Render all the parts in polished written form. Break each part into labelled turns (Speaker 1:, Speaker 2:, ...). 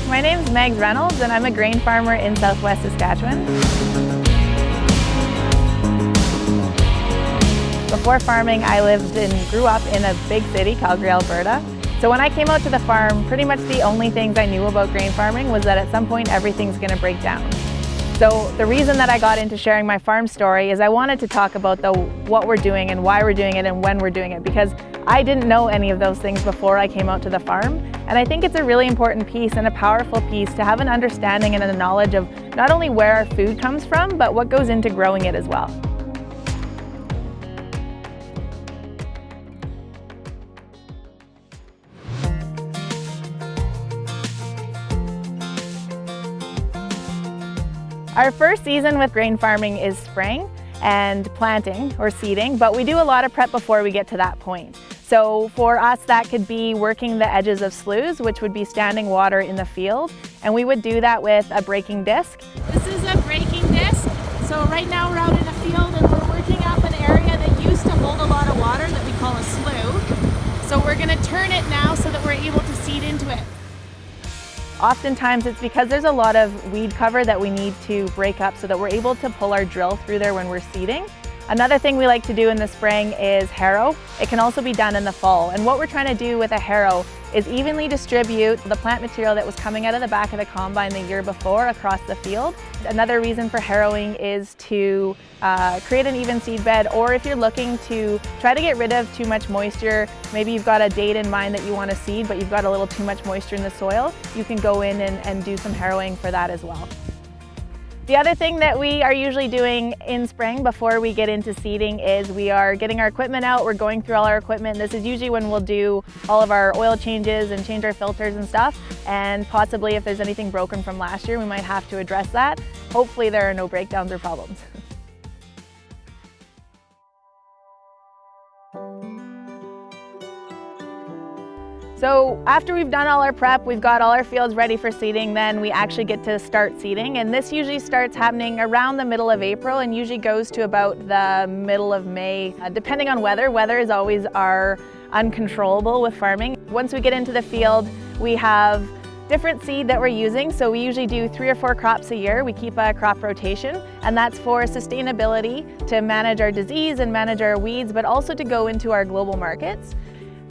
Speaker 1: My name's Megz Reynolds and I'm a grain farmer in southwest Saskatchewan. Before farming, I lived and grew up in a big city, Calgary, Alberta. So when I came out to the farm, pretty much the only things I knew about grain farming was that at some point everything's going to break down. So the reason that I got into sharing my farm story is I wanted to talk about what we're doing and why we're doing it and when we're doing it, because I didn't know any of those things before I came out to the farm. And I think it's a really important piece and a powerful piece to have an understanding and a knowledge of not only where our food comes from, but what goes into growing it as well. Our first season with grain farming is spraying and planting or seeding, but we do a lot of prep before we get to that point. So for us, that could be working the edges of sloughs, which would be standing water in the field, and we would do that with a breaking disc.
Speaker 2: This is a breaking disc. So right now we're out in a field and we're working up an area that used to hold a lot of water that we call a slough. So we're going to turn it now so that we're able to seed into it.
Speaker 1: Oftentimes it's because there's a lot of weed cover that we need to break up so that we're able to pull our drill through there when we're seeding. Another thing we like to do in the spring is harrow. It can also be done in the fall. And what we're trying to do with a harrow is evenly distribute the plant material that was coming out of the back of the combine the year before across the field. Another reason for harrowing is to create an even seed bed, or if you're looking to try to get rid of too much moisture, maybe you've got a date in mind that you want to seed, but you've got a little too much moisture in the soil, you can go in and do some harrowing for that as well. The other thing that we are usually doing in spring before we get into seeding is we are getting our equipment out, we're going through all our equipment. This is usually when we'll do all of our oil changes and change our filters and stuff, and possibly if there's anything broken from last year, we might have to address that. Hopefully there are no breakdowns or problems. So after we've done all our prep, we've got all our fields ready for seeding, then we actually get to start seeding. And this usually starts happening around the middle of April and usually goes to about the middle of May, depending on weather. Weather is always our uncontrollable with farming. Once we get into the field, we have different seed that we're using. So we usually do 3 or 4 crops a year. We keep a crop rotation, and that's for sustainability, to manage our disease and manage our weeds, but also to go into our global markets.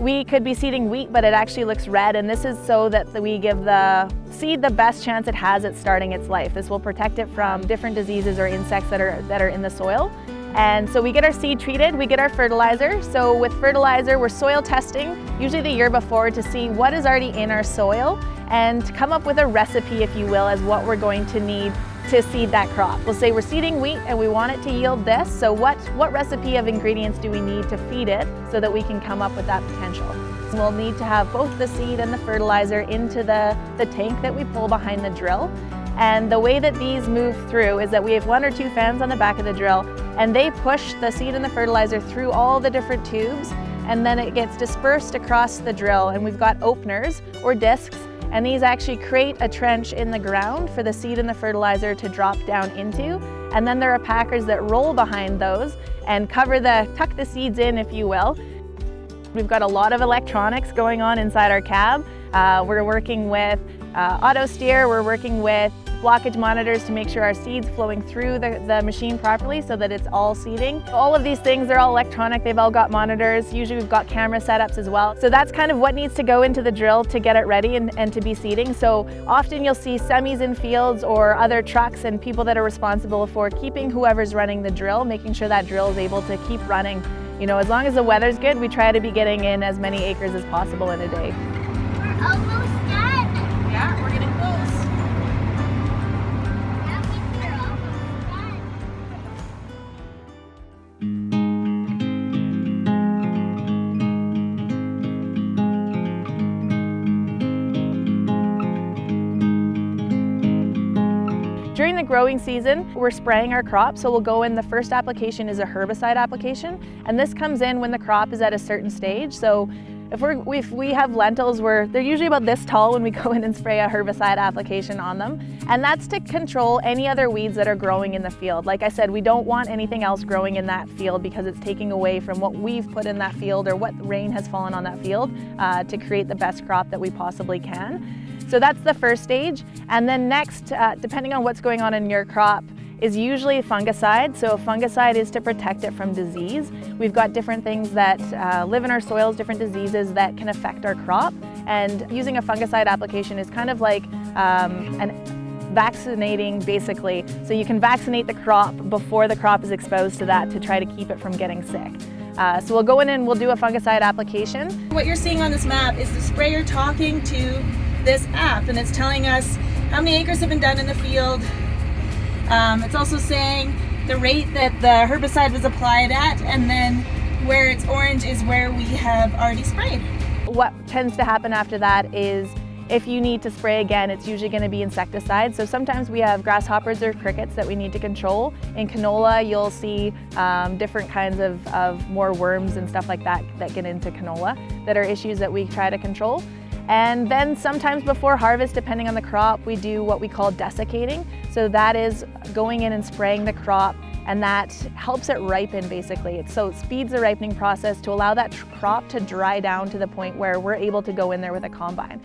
Speaker 1: We could be seeding wheat, but it actually looks red, and this is so that we give the seed the best chance it has at starting its life. This will protect it from different diseases or insects that are in the soil. And so we get our seed treated, we get our fertilizer. So with fertilizer, we're soil testing, usually the year before, to see what is already in our soil and to come up with a recipe, if you will, as what we're going to need to seed that crop. We'll say we're seeding wheat and we want it to yield this, so what recipe of ingredients do we need to feed it so that we can come up with that potential? We'll need to have both the seed and the fertilizer into the tank that we pull behind the drill. And the way that these move through is that we have 1 or 2 fans on the back of the drill, and they push the seed and the fertilizer through all the different tubes, and then it gets dispersed across the drill. And we've got openers or discs, and these actually create a trench in the ground for the seed and the fertilizer to drop down into. And then there are packers that roll behind those and tuck the seeds in, if you will. We've got a lot of electronics going on inside our cab. We're working with auto steer, we're working with blockage monitors to make sure our seed's flowing through the machine properly so that it's all seeding. All of these things, they're all electronic, they've all got monitors. Usually we've got camera setups as well. So that's kind of what needs to go into the drill to get it ready and to be seeding. So often you'll see semis in fields or other trucks and people that are responsible for keeping whoever's running the drill, making sure that drill is able to keep running. You know, as long as the weather's good, we try to be getting in as many acres as possible in a day.
Speaker 2: We're almost done. Yeah, we're getting close.
Speaker 1: During the growing season, we're spraying our crop, so we'll go in, the first application is a herbicide application, and this comes in when the crop is at a certain stage. So If we have lentils, they're usually about this tall when we go in and spray a herbicide application on them. And that's to control any other weeds that are growing in the field. Like I said, we don't want anything else growing in that field because it's taking away from what we've put in that field or what rain has fallen on that field to create the best crop that we possibly can. So that's the first stage. And then next, depending on what's going on in your crop, is usually fungicide. So a fungicide is to protect it from disease. We've got different things that live in our soils, different diseases that can affect our crop. And using a fungicide application is kind of like vaccinating, basically. So you can vaccinate the crop before the crop is exposed to that to try to keep it from getting sick. So we'll go in and we'll do a fungicide application.
Speaker 2: What you're seeing on this map is the sprayer talking to this app, and it's telling us how many acres have been done in the field. It's also saying the rate that the herbicide was applied at, and then where it's orange is where we have already sprayed.
Speaker 1: What tends to happen after that is if you need to spray again, it's usually going to be insecticide. So sometimes we have grasshoppers or crickets that we need to control. In canola, you'll see different kinds of more worms and stuff like that that get into canola that are issues that we try to control. And then sometimes before harvest, depending on the crop, we do what we call desiccating. So that is going in and spraying the crop, and that helps it ripen basically. So it speeds the ripening process to allow that crop to dry down to the point where we're able to go in there with a combine.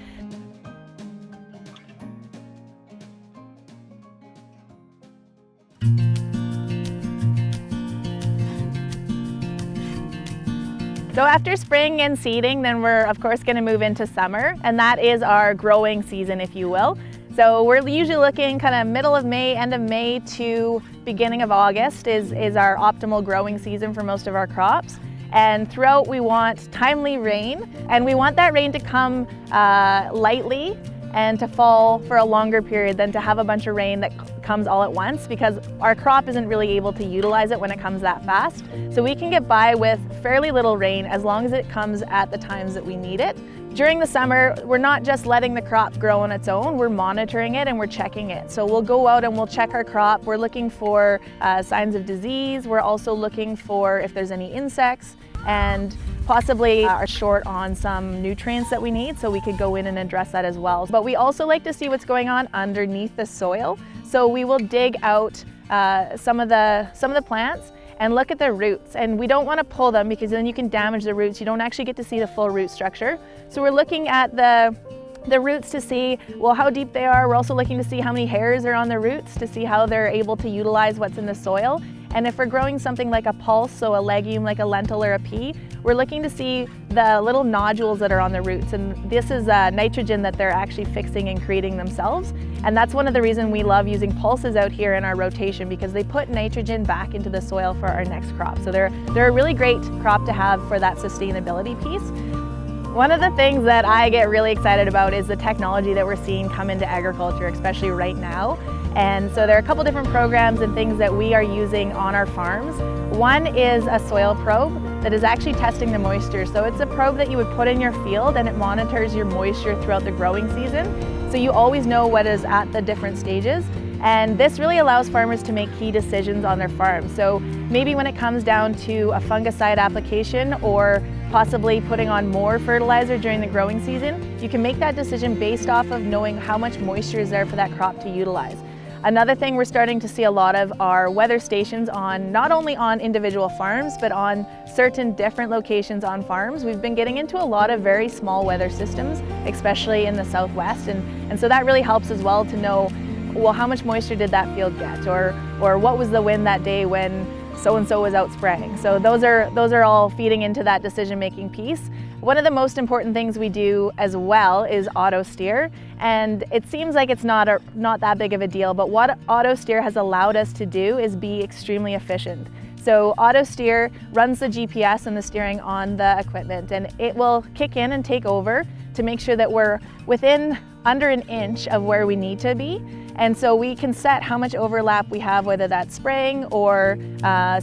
Speaker 1: So after spring and seeding, then we're of course going to move into summer, and that is our growing season, if you will. So we're usually looking kind of middle of May, end of May to beginning of August is our optimal growing season for most of our crops. And throughout we want timely rain, and we want that rain to come lightly and to fall for a longer period than to have a bunch of rain that comes all at once, because our crop isn't really able to utilize it when it comes that fast. So we can get by with fairly little rain as long as it comes at the times that we need it. During the summer, we're not just letting the crop grow on its own, we're monitoring it and we're checking it. So we'll go out and we'll check our crop. We're looking for signs of disease. We're also looking for if there's any insects, and possibly are short on some nutrients that we need, so we could go in and address that as well. But we also like to see what's going on underneath the soil. So we will dig out some of the plants and look at the roots. And we don't want to pull them because then you can damage the roots. You don't actually get to see the full root structure. So we're looking at the roots to see, well, how deep they are. We're also looking to see how many hairs are on the roots to see how they're able to utilize what's in the soil. And if we're growing something like a pulse, so a legume like a lentil or a pea, we're looking to see the little nodules that are on the roots. And this is nitrogen that they're actually fixing and creating themselves. And that's one of the reasons we love using pulses out here in our rotation, because they put nitrogen back into the soil for our next crop. So they're a really great crop to have for that sustainability piece. One of the things that I get really excited about is the technology that we're seeing come into agriculture, especially right now. And so there are a couple different programs and things that we are using on our farms. One is a soil probe that is actually testing the moisture. So it's a probe that you would put in your field, and it monitors your moisture throughout the growing season. So you always know what is at the different stages. And this really allows farmers to make key decisions on their farm. So maybe when it comes down to a fungicide application or possibly putting on more fertilizer during the growing season, you can make that decision based off of knowing how much moisture is there for that crop to utilize. Another thing we're starting to see a lot of are weather stations on not only on individual farms, but on certain different locations on farms. We've been getting into a lot of very small weather systems, especially in the Southwest, and so that really helps as well to know, well, how much moisture did that field get, or what was the wind that day when so-and-so was out spraying. So those are all feeding into that decision-making piece. One of the most important things we do as well is auto steer, and it seems like it's not that big of a deal, but what auto steer has allowed us to do is be extremely efficient. So auto steer runs the GPS and the steering on the equipment, and it will kick in and take over to make sure that we're within under an inch of where we need to be. And so we can set how much overlap we have, whether that's spraying or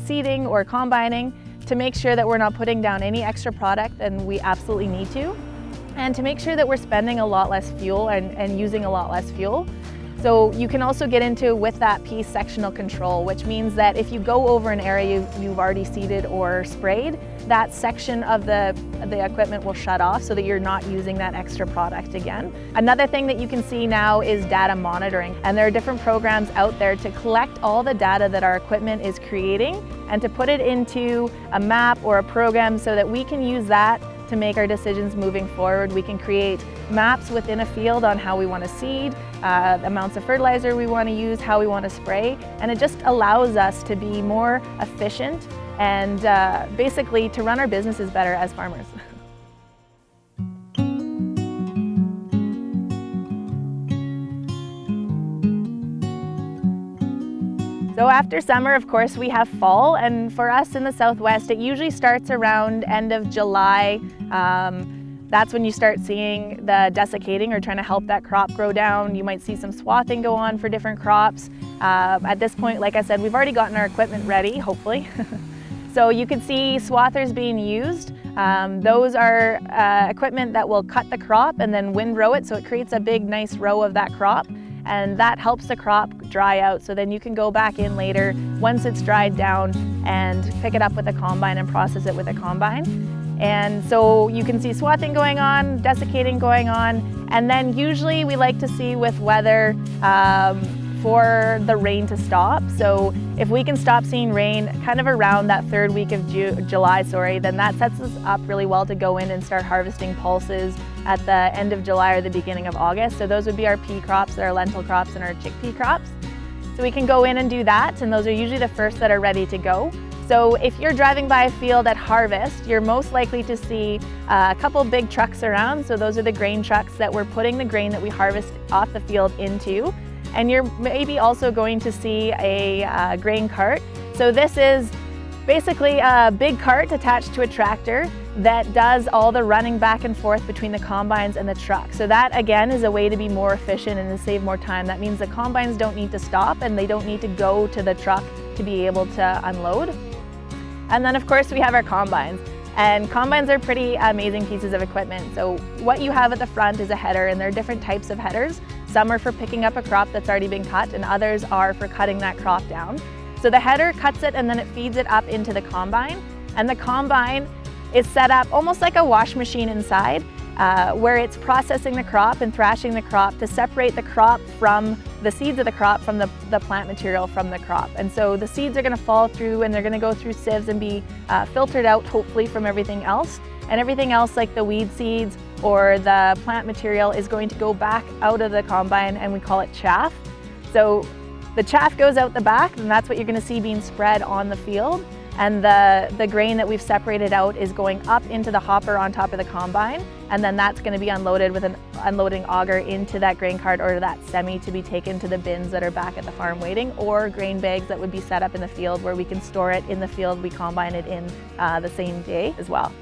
Speaker 1: seeding or combining, to make sure that we're not putting down any extra product than we absolutely need to, and to make sure that we're spending a lot less fuel and using a lot less fuel. So you can also get into, with that piece, sectional control, which means that if you go over an area you've already seeded or sprayed, that section of the equipment will shut off so that you're not using that extra product again. Another thing that you can see now is data monitoring, and there are different programs out there to collect all the data that our equipment is creating and to put it into a map or a program so that we can use that to make our decisions moving forward. We can create maps within a field on how we want to seed, amounts of fertilizer we want to use, how we want to spray, and it just allows us to be more efficient and basically to run our businesses better as farmers. So after summer, of course, we have fall, and for us in the Southwest, it usually starts around end of July. That's when you start seeing the desiccating or trying to help that crop grow down. You might see some swathing go on for different crops. At this point, like I said, we've already gotten our equipment ready, hopefully. So you can see swathers being used. Those are equipment that will cut the crop and then windrow it, so it creates a big, nice row of that crop. And that helps the crop dry out, so then you can go back in later once it's dried down and pick it up with a combine and process it with a combine. And so you can see swathing going on, desiccating going on, and then usually we like to see with weather for the rain to stop. So if we can stop seeing rain kind of around that third week of July, then that sets us up really well to go in and start harvesting pulses at the end of July or the beginning of August. So those would be our pea crops, our lentil crops, and our chickpea crops. So we can go in and do that, and those are usually the first that are ready to go. So if you're driving by a field at harvest, you're most likely to see a couple big trucks around. So those are the grain trucks that we're putting the grain that we harvest off the field into. And you're maybe also going to see a grain cart. So this is basically a big cart attached to a tractor that does all the running back and forth between the combines and the truck. So that again is a way to be more efficient and to save more time. That means the combines don't need to stop and they don't need to go to the truck to be able to unload. And then of course we have our combines. And combines are pretty amazing pieces of equipment. So what you have at the front is a header, and there are different types of headers. Some are for picking up a crop that's already been cut, and others are for cutting that crop down. So the header cuts it and then it feeds it up into the combine. And the combine is set up almost like a wash machine inside, where it's processing the crop and thrashing the crop to separate the crop from the seeds of the crop from the plant material from the crop. And so the seeds are going to fall through and they're going to go through sieves and be filtered out hopefully from everything else. And everything else like the weed seeds or the plant material is going to go back out of the combine, and we call it chaff. So the chaff goes out the back, and that's what you're going to see being spread on the field. And the grain that we've separated out is going up into the hopper on top of the combine, and then that's going to be unloaded with an unloading auger into that grain cart or that semi to be taken to the bins that are back at the farm waiting, or grain bags that would be set up in the field where we can store it in the field. We combine it in the same day as well.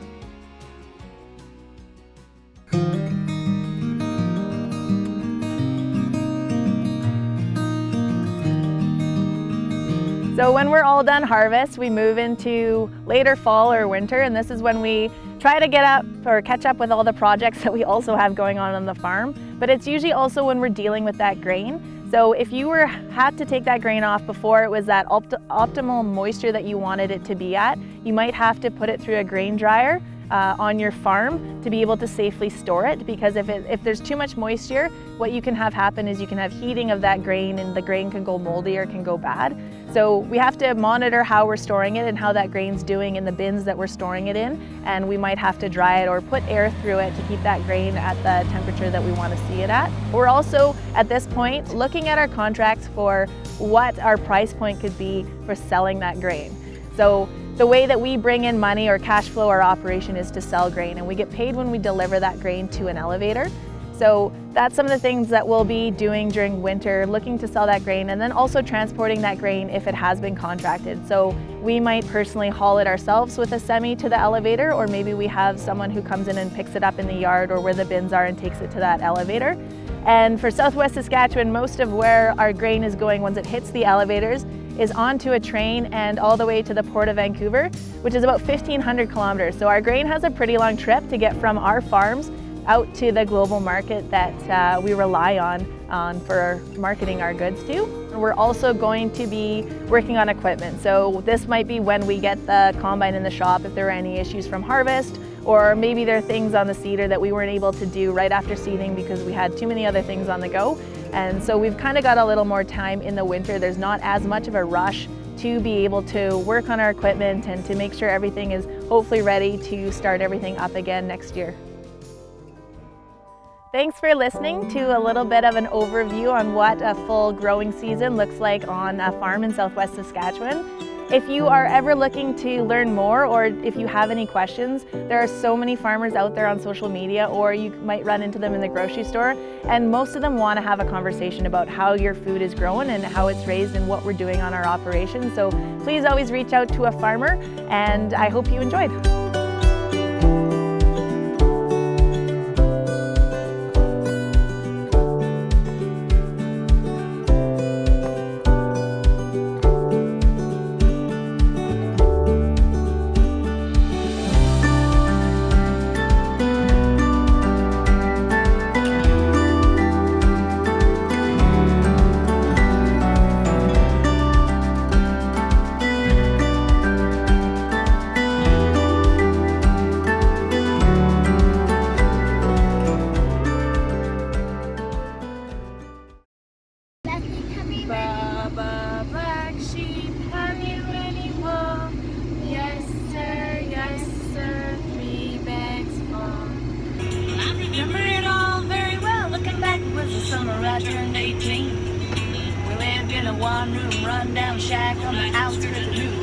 Speaker 1: So when we're all done harvest, we move into later fall or winter, and this is when we try to get up or catch up with all the projects that we also have going on the farm. But it's usually also when we're dealing with that grain. So if you had to take that grain off before it was that optimal moisture that you wanted it to be at, you might have to put it through a grain dryer on your farm to be able to safely store it, because if there's too much moisture, what you can have happen is you can have heating of that grain and the grain can go moldy or can go bad. So we have to monitor how we're storing it and how that grain's doing in the bins that we're storing it in, and we might have to dry it or put air through it to keep that grain at the temperature that we want to see it at. We're also at this point looking at our contracts for what our price point could be for selling that grain. So the way that we bring in money or cash flow our operation is to sell grain, and we get paid when we deliver that grain to an elevator. So that's some of the things that we'll be doing during winter, looking to sell that grain, and then also transporting that grain if it has been contracted. So we might personally haul it ourselves with a semi to the elevator, or maybe we have someone who comes in and picks it up in the yard or where the bins are and takes it to that elevator. And for Southwest Saskatchewan, most of where our grain is going once it hits the elevators is onto a train and all the way to the Port of Vancouver, which is about 1,500 kilometers. So our grain has a pretty long trip to get from our farms out to the global market that we rely on for marketing our goods to. We're also going to be working on equipment. So this might be when we get the combine in the shop if there are any issues from harvest, or maybe there are things on the seeder that we weren't able to do right after seeding because we had too many other things on the go. And so we've kind of got a little more time in the winter. There's not as much of a rush to be able to work on our equipment and to make sure everything is hopefully ready to start everything up again next year. Thanks for listening to a little bit of an overview on what a full growing season looks like on a farm in southwest Saskatchewan. If you are ever looking to learn more, or if you have any questions, there are so many farmers out there on social media, or you might run into them in the grocery store, and most of them want to have a conversation about how your food is grown and how it's raised and what we're doing on our operation. So please always reach out to a farmer, and I hope you enjoyed.
Speaker 2: Baba black sheep, have you any wool? Yes sir, 3 bags full. I remember it all very well, looking back it was the summer I turned 18. We lived in a one-room rundown shack on the outskirts of New